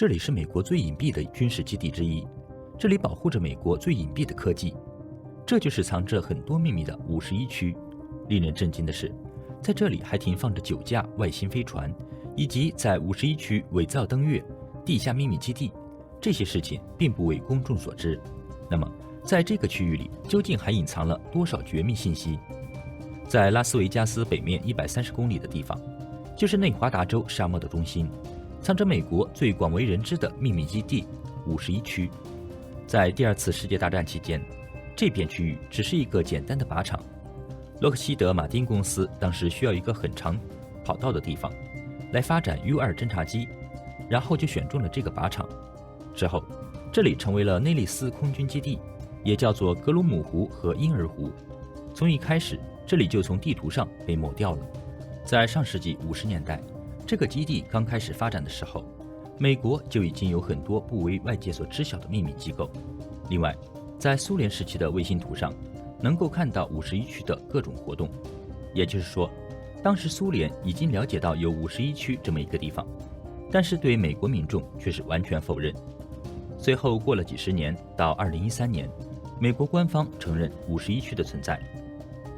这里是美国最隐蔽的军事基地之一，这里保护着美国最隐蔽的科技。这就是藏着很多秘密的51区。令人震惊的是，在这里还停放着9架外星飞船，以及在51区伪造登月、地下秘密基地。这些事情并不为公众所知。那么，在这个区域里，究竟还隐藏了多少绝密信息？在拉斯维加斯北面130公里的地方，就是内华达州沙漠的中心，藏着美国最广为人知的秘密基地51区。在第2次世界大战期间，这片区域只是一个简单的靶场。洛克希德马丁公司当时需要一个很长跑道的地方来发展 U-2 侦察机，然后就选中了这个靶场。之后，这里成为了内利斯空军基地，也叫做格鲁姆湖和婴儿湖。从一开始，这里就从地图上被抹掉了。在上世纪50年代，这个基地刚开始发展的时候，美国就已经有很多不为外界所知晓的秘密机构。另外，在苏联时期的卫星图上，能够看到51区的各种活动。也就是说，当时苏联已经了解到有51区这么一个地方，但是对美国民众却是完全否认。随后过了几十年，到2013年，美国官方承认51区的存在。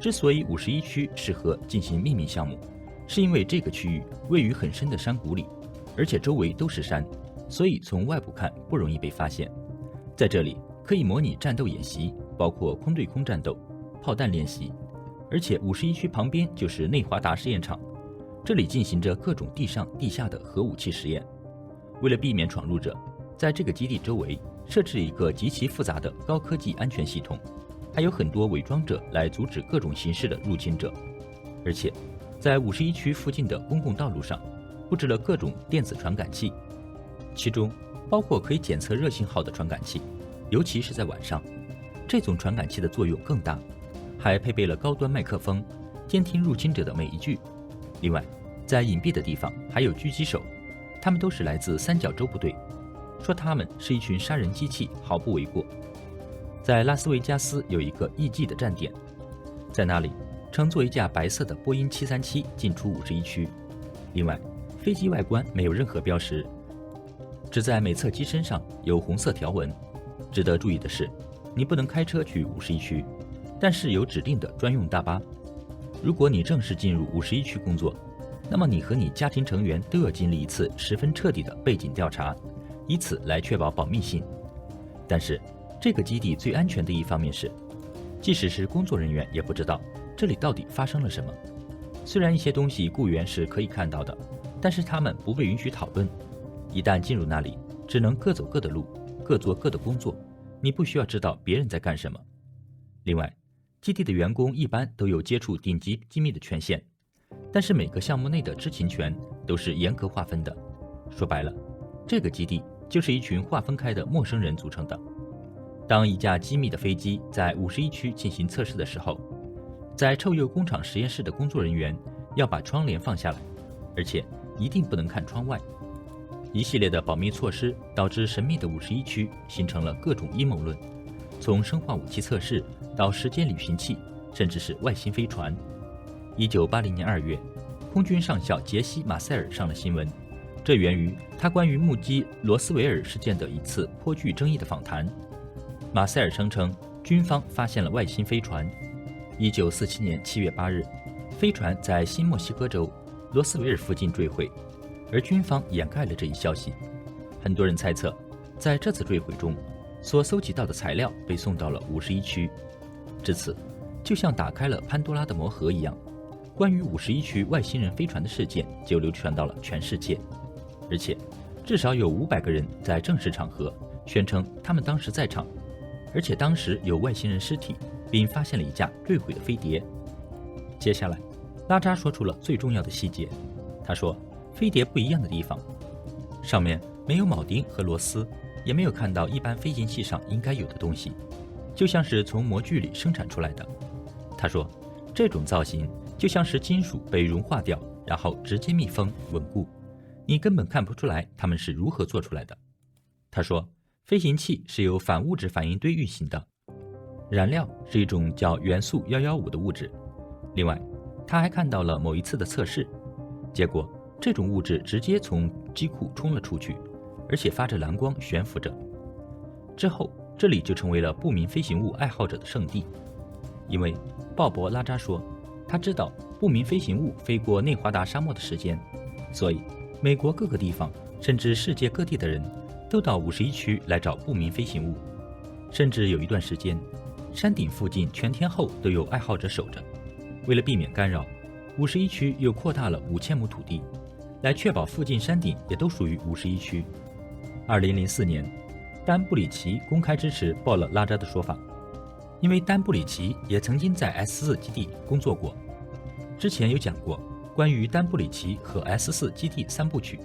之所以51区适合进行秘密项目，是因为这个区域位于很深的山谷里，而且周围都是山，所以从外部看不容易被发现。在这里可以模拟战斗演习，包括空对空战斗、炮弹练习，而且51区旁边就是内华达试验场，这里进行着各种地上地下的核武器实验。为了避免闯入者，在这个基地周围设置一个极其复杂的高科技安全系统，还有很多伪装者来阻止各种形式的入侵者。而且在51区附近的公共道路上布置了各种电子传感器，其中包括可以检测热信号的传感器，尤其是在晚上，这种传感器的作用更大，还配备了高端麦克风，监听入侵者的每一句。另外，在隐蔽的地方还有狙击手，他们都是来自三角洲部队，说他们是一群杀人机器毫不为过。在拉斯维加斯有一个艺伎的站点，在那里乘坐一架白色的波音737进出51区。另外，飞机外观没有任何标识，只在每侧机身上有红色条纹。值得注意的是，你不能开车去51区，但是有指定的专用大巴。如果你正式进入51区工作，那么你和你家庭成员都要经历一次十分彻底的背景调查，以此来确保保密性。但是这个基地最安全的一方面是，即使是工作人员也不知道这里到底发生了什么。虽然一些东西雇员是可以看到的，但是他们不被允许讨论。一旦进入那里，只能各走各的路，各做各的工作，你不需要知道别人在干什么。另外，基地的员工一般都有接触顶级机密的权限，但是每个项目内的知情权都是严格划分的。说白了，这个基地就是一群划分开的陌生人组成的。当一架机密的飞机在51区进行测试的时候，在臭鼬工厂实验室的工作人员要把窗帘放下来，而且一定不能看窗外。一系列的保密措施导致神秘的51区形成了各种阴谋论，从生化武器测试到时间旅行器，甚至是外星飞船。1980年2月，空军上校杰西·马塞尔上了新闻，这源于他关于目击罗斯维尔事件的一次颇具争议的访谈。马塞尔声称军方发现了外星飞船。1947年7月8日，飞船在新墨西哥州罗斯维尔附近坠毁，而军方掩盖了这一消息。很多人猜测，在这次坠毁中所搜集到的材料被送到了51区，至此就像打开了潘多拉的魔盒一样，关于51区外星人飞船的事件就流传到了全世界。而且至少有500个人在正式场合宣称他们当时在场，而且当时有外星人尸体，并发现了一架坠毁的飞碟。接下来，拉扎说出了最重要的细节。他说，飞碟不一样的地方，上面没有铆钉和螺丝，也没有看到一般飞行器上应该有的东西，就像是从模具里生产出来的。他说，这种造型就像是金属被融化掉，然后直接密封稳固，你根本看不出来它们是如何做出来的。他说，飞行器是由反物质反应堆运行的，燃料是一种叫元素115的物质。另外，他还看到了某一次的测试，结果这种物质直接从机库冲了出去，而且发着蓝光悬浮着。之后，这里就成为了不明飞行物爱好者的圣地，因为鲍勃·拉扎说，他知道不明飞行物飞过内华达沙漠的时间，所以美国各个地方，甚至世界各地的人都到51区来找不明飞行物。甚至有一段时间，山顶附近全天候都有爱好者守着。为了避免干扰，51区又扩大了5000亩土地，来确保附近山顶也都属于51区。2004年，丹布里奇公开支持鲍勒拉扎的说法，因为丹布里奇也曾经在 S4 基地工作过。之前有讲过关于丹布里奇和 S4 基地3部曲，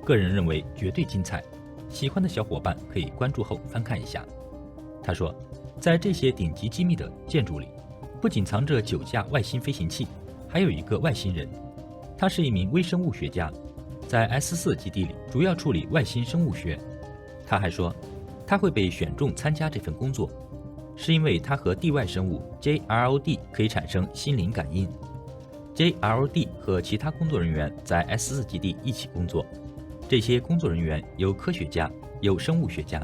个人认为绝对精彩，喜欢的小伙伴可以关注后翻看一下。他说，在这些顶级机密的建筑里，不仅藏着9架外星飞行器，还有一个外星人，他是一名微生物学家，在 S4 基地里主要处理外星生物学。他还说，他会被选中参加这份工作，是因为他和地外生物 JROD 可以产生心灵感应。JROD 和其他工作人员在 S4 基地一起工作，这些工作人员有科学家，有生物学家。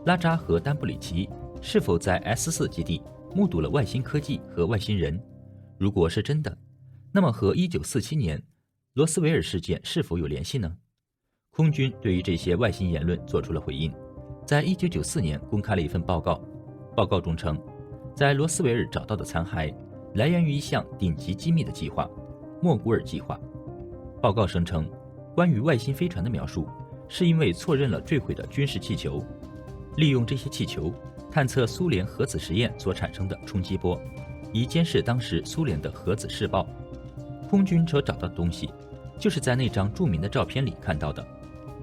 拉扎和丹布里奇是否在 S4 基地目睹了外星科技和外星人？如果是真的，那么和1947年罗斯维尔事件是否有联系呢？空军对于这些外星言论做出了回应，在1994年公开了一份报告，报告中称，在罗斯维尔找到的残骸来源于一项顶级机密的计划——莫古尔计划。报告声称，关于外星飞船的描述是因为错认了坠毁的军事气球，利用这些气球探测苏联核子实验所产生的冲击波，以监视当时苏联的核子试爆。空军所找到的东西，就是在那张著名的照片里看到的。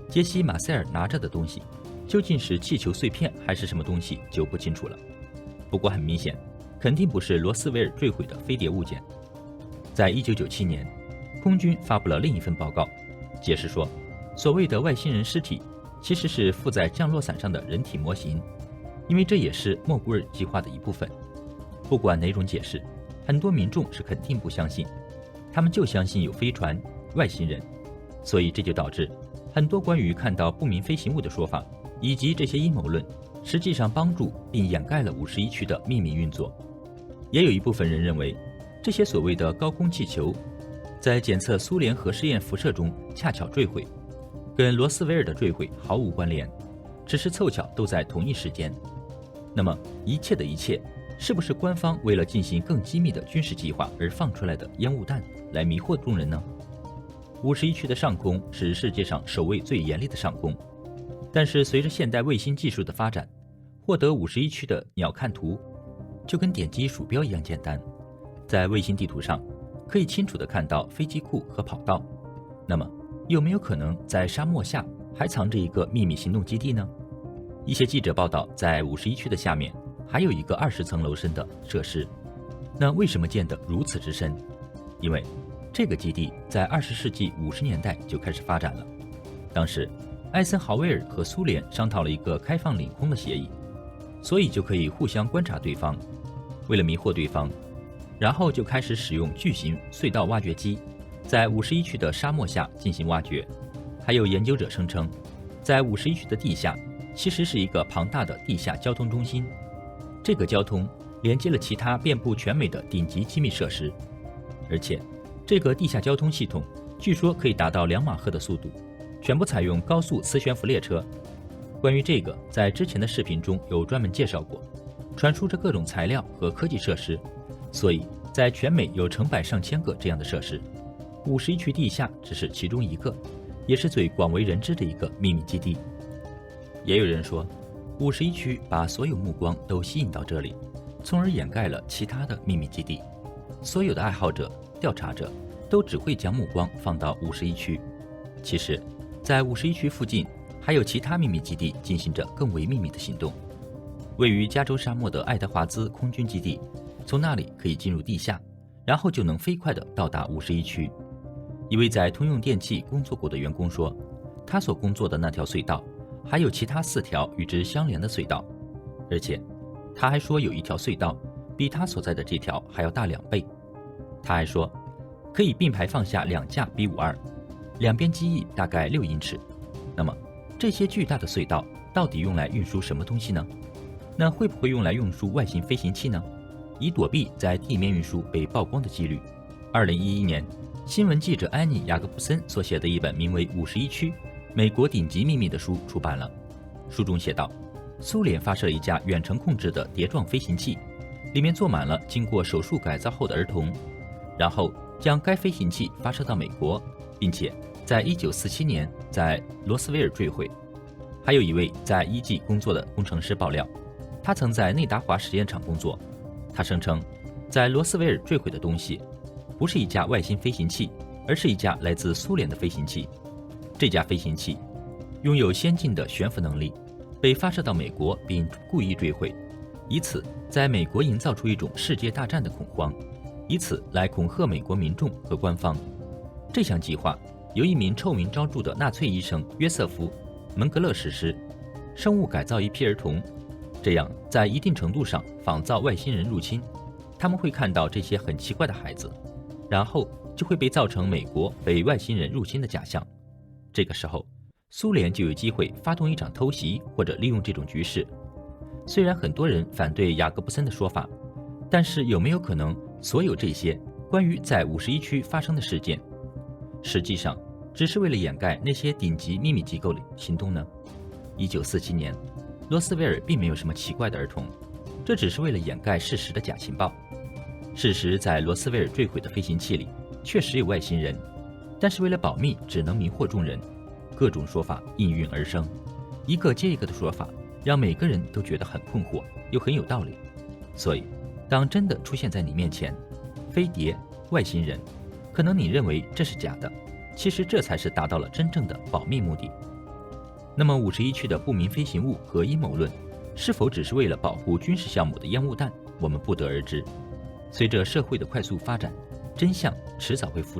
杰西·马塞尔拿着的东西，究竟是气球碎片还是什么东西就不清楚了。不过很明显，肯定不是罗斯维尔坠毁的飞碟物件。在1997年，空军发布了另一份报告，解释说，所谓的外星人尸体其实是附在降落伞上的人体模型，因为这也是莫古尔计划的一部分。不管哪种解释，很多民众是肯定不相信，他们就相信有飞船、外星人，所以这就导致很多关于看到不明飞行物的说法，以及这些阴谋论，实际上帮助并掩盖了51区的秘密运作。也有一部分人认为，这些所谓的高空气球，在检测苏联核试验辐射中恰巧坠毁，跟罗斯维尔的坠毁毫无关联，只是凑巧都在同一时间。那么一切的一切，是不是官方为了进行更机密的军事计划而放出来的烟雾弹，来迷惑众人呢？51区的上空是世界上守卫最严厉的上空，但是随着现代卫星技术的发展，获得51区的鸟瞰图就跟点击鼠标一样简单。在卫星地图上可以清楚地看到飞机库和跑道。那么有没有可能在沙漠下还藏着一个秘密行动基地呢？一些记者报道，在51区的下面还有一个20层楼深的设施。那为什么建得如此之深？因为这个基地在20世纪50年代就开始发展了。当时艾森豪威尔和苏联商讨了一个开放领空的协议，所以就可以互相观察对方。为了迷惑对方，然后就开始使用巨型隧道挖掘机，在51区的沙漠下进行挖掘。还有研究者声称，在51区的地下其实是一个庞大的地下交通中心，这个交通连接了其他遍布全美的顶级机密设施，而且这个地下交通系统据说可以达到2马赫的速度，全部采用高速磁悬浮列车。关于这个，在之前的视频中有专门介绍过，传输着各种材料和科技设施，所以在全美有成百上千个这样的设施。51区地下只是其中一个，也是最广为人知的一个秘密基地。也有人说，51区把所有目光都吸引到这里，从而掩盖了其他的秘密基地。所有的爱好者、调查者都只会将目光放到51区。其实，在51区附近还有其他秘密基地进行着更为秘密的行动。位于加州沙漠的爱德华兹空军基地，从那里可以进入地下，然后就能飞快地到达51区。一位在通用电气工作过的员工说，他所工作的那条隧道还有其他4条与之相连的隧道，而且他还说有一条隧道比他所在的这条还要大2倍。他还说可以并排放下2架 B-52，两边机翼大概6英尺。那么这些巨大的隧道到底用来运输什么东西呢？那会不会用来运输外星飞行器呢？以躲避在地面运输被曝光的几率。2011年，新闻记者安妮·雅各布森所写的一本名为《51区：美国顶级秘密》的书出版了。书中写道，苏联发射了一架远程控制的碟状飞行器，里面坐满了经过手术改造后的儿童，然后将该飞行器发射到美国，并且在1947年在罗斯威尔坠毁。还有一位在一技工作的工程师爆料，他曾在内达华实验场工作。他声称，在罗斯威尔坠毁的东西不是一架外星飞行器，而是一架来自苏联的飞行器。这架飞行器拥有先进的悬浮能力，被发射到美国并故意坠毁，以此在美国营造出一种世界大战的恐慌，以此来恐吓美国民众和官方。这项计划由一名臭名昭著的纳粹医生约瑟夫·门格勒实施，生物改造一批儿童，这样在一定程度上仿造外星人入侵。他们会看到这些很奇怪的孩子，然后就会被造成美国被外星人入侵的假象。这个时候，苏联就有机会发动一场偷袭，或者利用这种局势。虽然很多人反对雅各布森的说法，但是有没有可能所有这些关于在51区发生的事件，实际上只是为了掩盖那些顶级秘密机构的行动呢？1947年，罗斯威尔并没有什么奇怪的儿童，这只是为了掩盖事实的假情报。事实在罗斯威尔坠毁的飞行器里确实有外星人，但是为了保密，只能迷惑众人。各种说法应运而生，一个接一个的说法，让每个人都觉得很困惑，又很有道理。所以，当真的出现在你面前，飞碟、外星人，可能你认为这是假的，其实这才是达到了真正的保密目的。那么51区的不明飞行物和阴谋论，是否只是为了保护军事项目的烟雾弹，我们不得而知。随着社会的快速发展，真相迟早会浮出